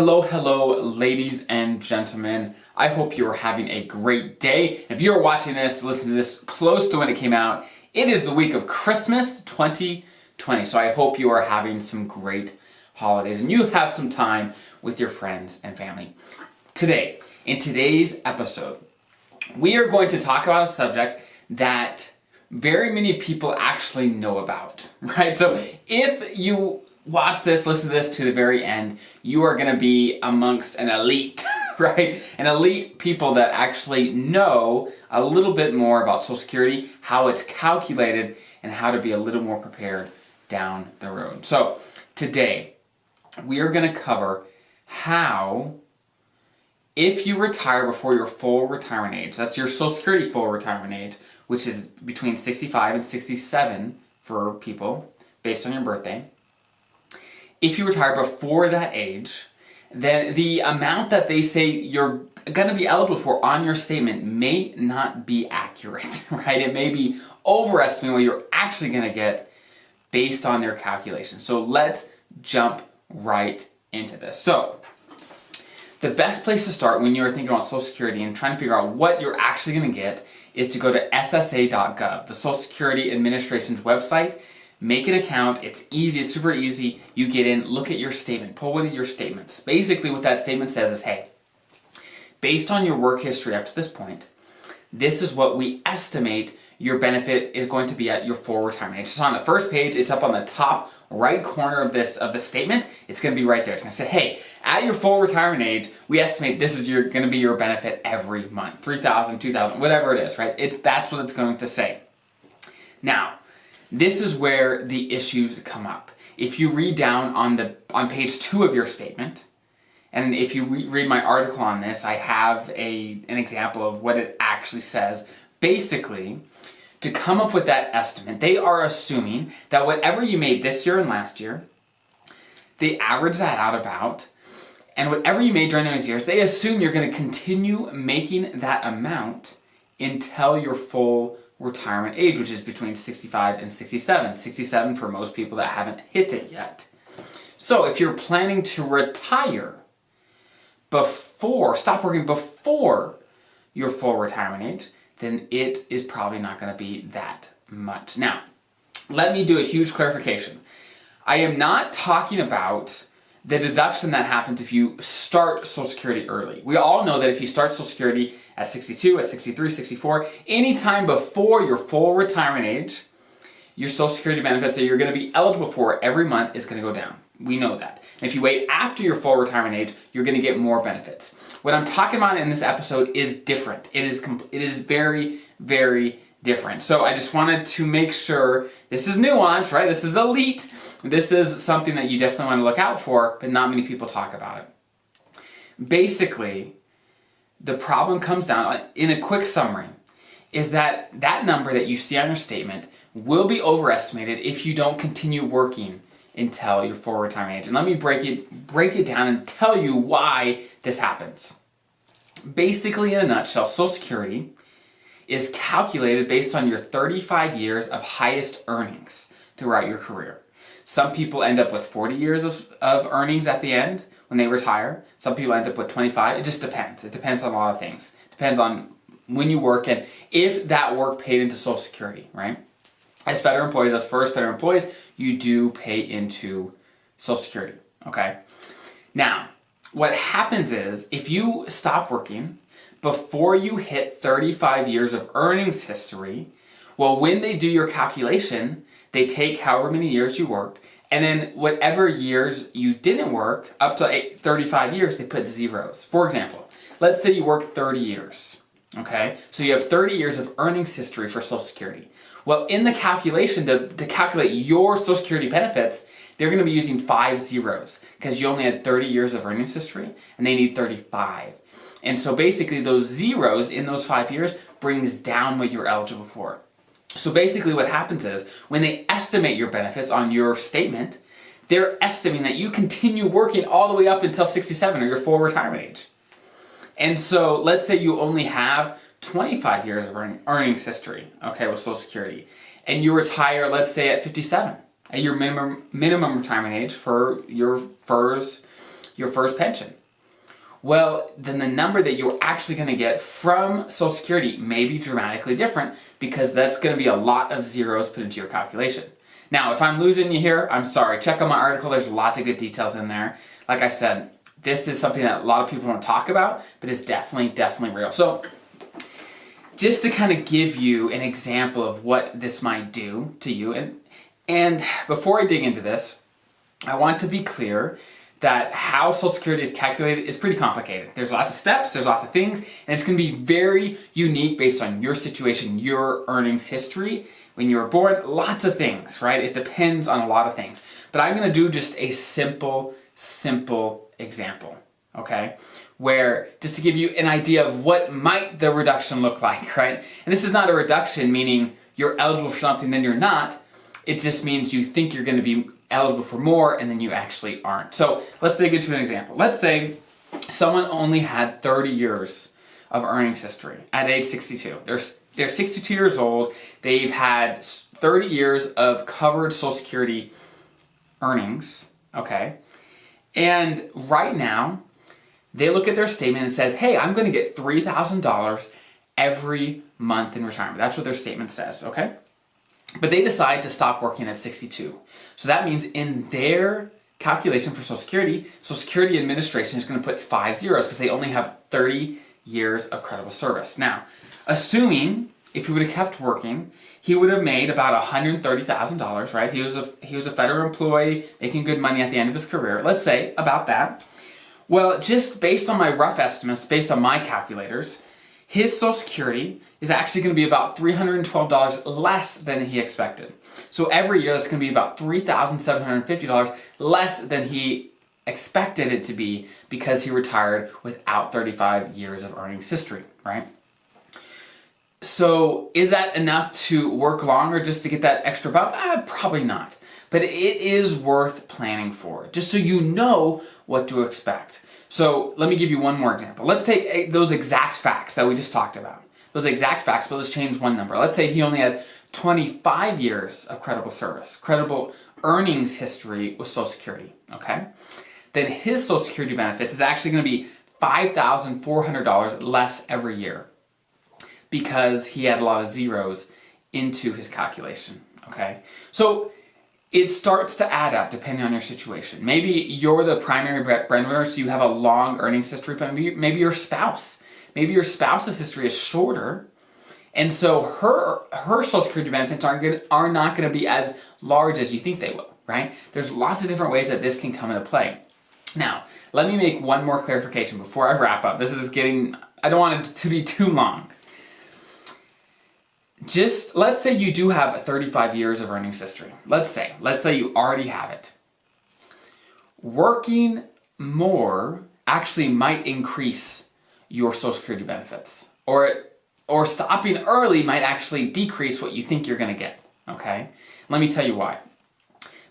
Hello, hello, ladies and gentlemen. I hope you are having a great day. If you're watching this, listen to this close to when it came out, it is the week of Christmas 2020. So I hope you are having some great holidays and you have some time with your friends and family. Today, in today's episode, we are going to talk about a subject that very many people actually know about, right? So if you watch this, listen to this to the very end, you are going to be amongst an elite, right? An elite people that actually know a little bit more about Social Security, how it's calculated, and how to be a little more prepared down the road. So today, we are going to cover how, if you retire before your full retirement age, that's your Social Security full retirement age, which is between 65 and 67 for people based on your birthday. If you retire before that age, then the amount that they say you're going to be eligible for on your statement may not be accurate, right? It may be overestimating what you're actually going to get based on their calculations. So let's jump right into this. So the best place to start when you're thinking about Social Security and trying to figure out what you're actually going to get is to go to ssa.gov, the Social Security Administration's website. Make an account. It's easy. It's super easy. You get in, look at your statement, pull one of your statements. Basically what that statement says is, hey, based on your work history up to this point, this is what we estimate your benefit is going to be at your full retirement age. It's on the first page. It's up on the top right corner of the statement. It's going to be right there. It's going to say, hey, at your full retirement age, we estimate this is going to be your benefit every month, $3,000, $2,000, whatever it is, right? That's what it's going to say. Now, this is where the issues come up. If you read down on page 2 of your statement, and if you read my article on this, I have an example of what it actually says. Basically, to come up with that estimate, they are assuming that whatever you made this year and last year, they average that out about, and whatever you made during those years, they assume you're going to continue making that amount until your full retirement age, which is between 65 and 67. 67 for most people that haven't hit it yet. So if you're planning to retire stop working before your full retirement age, then it is probably not going to be that much. Now, let me do a huge clarification. I am not talking about the deduction that happens if you start Social Security early. We all know that if you start Social Security at 62, at 63, 64, anytime before your full retirement age, your Social Security benefits that you're going to be eligible for every month is going to go down. We know that. And if you wait after your full retirement age, you're going to get more benefits. What I'm talking about in this episode is different. It is very, very different. So I just wanted to make sure this is nuanced, right? This is elite. This is something that you definitely want to look out for, but not many people talk about it. Basically, the problem comes down, in a quick summary, is that number that you see on your statement will be overestimated if you don't continue working until your full retirement age. And let me break it down and tell you why this happens. Basically, in a nutshell, Social Security is calculated based on your 35 years of highest earnings throughout your career. Some people end up with 40 years of earnings at the end when they retire. Some people end up with 25. It just depends. It depends on a lot of things. It depends on when you work and if that work paid into Social Security, right? As federal employees, as first federal employees, you do pay into Social Security, okay? Now, what happens is if you stop working before you hit 35 years of earnings history, well, when they do your calculation, they take however many years you worked, and then whatever years you didn't work, up to 35 years, they put zeros. For example, let's say you work 30 years, okay? So you have 30 years of earnings history for Social Security. Well, in the calculation, to calculate your Social Security benefits, they're going to be using 5 zeros because you only had 30 years of earnings history, and they need 35. And so basically those zeros in those 5 years brings down what you're eligible for. So basically what happens is when they estimate your benefits on your statement, they're estimating that you continue working all the way up until 67 or your full retirement age. And so let's say you only have 25 years of earnings history, okay, with Social Security, and you retire, let's say, at 57, at your minimum retirement age for your your first pension. Well, then the number that you're actually going to get from Social Security may be dramatically different because that's going to be a lot of zeros put into your calculation. Now, if I'm losing you here, I'm sorry. Check out my article. There's lots of good details in there. Like I said, this is something that a lot of people don't talk about, but it's definitely real. So just to kind of give you an example of what this might do to you, and before I dig into this, I want to be clear that how Social Security is calculated is pretty complicated. There's lots of steps, there's lots of things, and it's going to be very unique based on your situation, your earnings history, when you were born, lots of things, right? It depends on a lot of things. But I'm going to do just a simple example, okay? Where, just to give you an idea of what might the reduction look like, right? And this is not a reduction meaning you're eligible for something, then you're not. It just means you think you're going to be eligible for more and then you actually aren't. So let's dig into an example. Let's say someone only had 30 years of earnings history at age 62. They're 62 years old. They've had 30 years of covered Social Security earnings, okay? And right now, they look at their statement and says, hey, I'm going to get $3,000 every month in retirement. That's what their statement says, okay? But they decide to stop working at 62. So that means in their calculation for Social Security Administration is going to put 5 zeros because they only have 30 years of credible service. Now, assuming if he would have kept working, he would have made about $130,000, right? He was a federal employee making good money at the end of his career. Let's say about that. Well, just based on my rough estimates, based on my calculators, his Social Security is actually going to be about $312 less than he expected. So every year that's going to be about $3,750 less than he expected it to be because he retired without 35 years of earnings history, right? So is that enough to work longer just to get that extra bump? Probably not. But it is worth planning for, just so you know what to expect. So let me give you one more example. Let's take those exact facts that we just talked about. Those exact facts, but let's change one number. Let's say he only had 25 years of credible service, credible earnings history with Social Security, okay? Then his Social Security benefits is actually going to be $5,400 less every year because he had a lot of zeros into his calculation, okay? So it starts to add up depending on your situation. Maybe you're the primary breadwinner, so you have a long earnings history, but maybe your spouse's history is shorter, and so her Social Security benefits are not going to be as large as you think they will, right? There's lots of different ways that this can come into play. Now, let me make one more clarification before I wrap up. I don't want it to be too long. Just, let's say you do have 35 years of earnings history. Let's say you already have it. Working more actually might increase your Social Security benefits. Or stopping early might actually decrease what you think you're going to get, okay? Let me tell you why.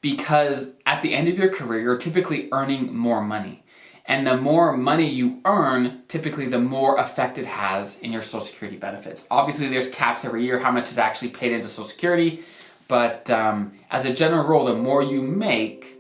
Because at the end of your career, you're typically earning more money. And the more money you earn, typically the more effect it has in your Social Security benefits. Obviously, there's caps every year how much is actually paid into Social Security, but as a general rule, the more you make,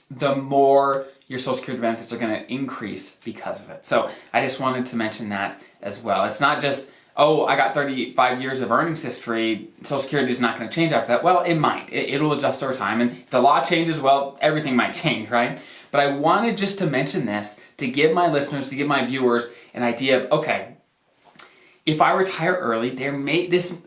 the more your Social Security benefits are going to increase because of it. So I just wanted to mention that as well. It's not just, oh, I got 35 years of earnings history, Social Security is not going to change after that. Well, it might. It'll adjust over time. And if the law changes, well, everything might change, right? But I wanted just to mention this to give my listeners, to give my viewers an idea of, okay, if I retire early,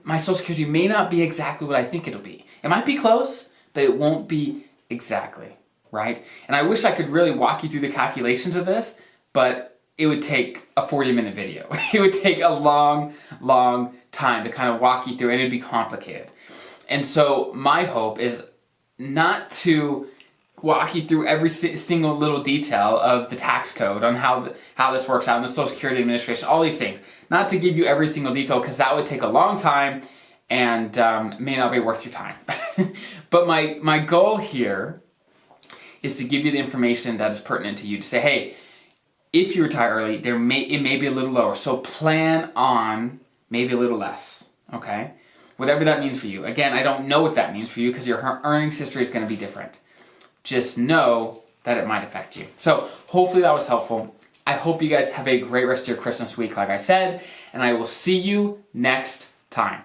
my Social Security may not be exactly what I think it'll be. It might be close, but it won't be exactly, right? And I wish I could really walk you through the calculations of this, but it would take a 40-minute video. It would take a long time to kind of walk you through, and it'd be complicated. And so my hope is not to walk you through every single little detail of the tax code on how this works out in the Social Security Administration, all these things. Not to give you every single detail because that would take a long time and may not be worth your time. But my goal here is to give you the information that is pertinent to you, to say, hey, if you retire early, it may be a little lower. So plan on maybe a little less, okay? Whatever that means for you. Again, I don't know what that means for you because your earnings history is going to be different. Just know that it might affect you. So hopefully that was helpful. I hope you guys have a great rest of your Christmas week, like I said, and I will see you next time.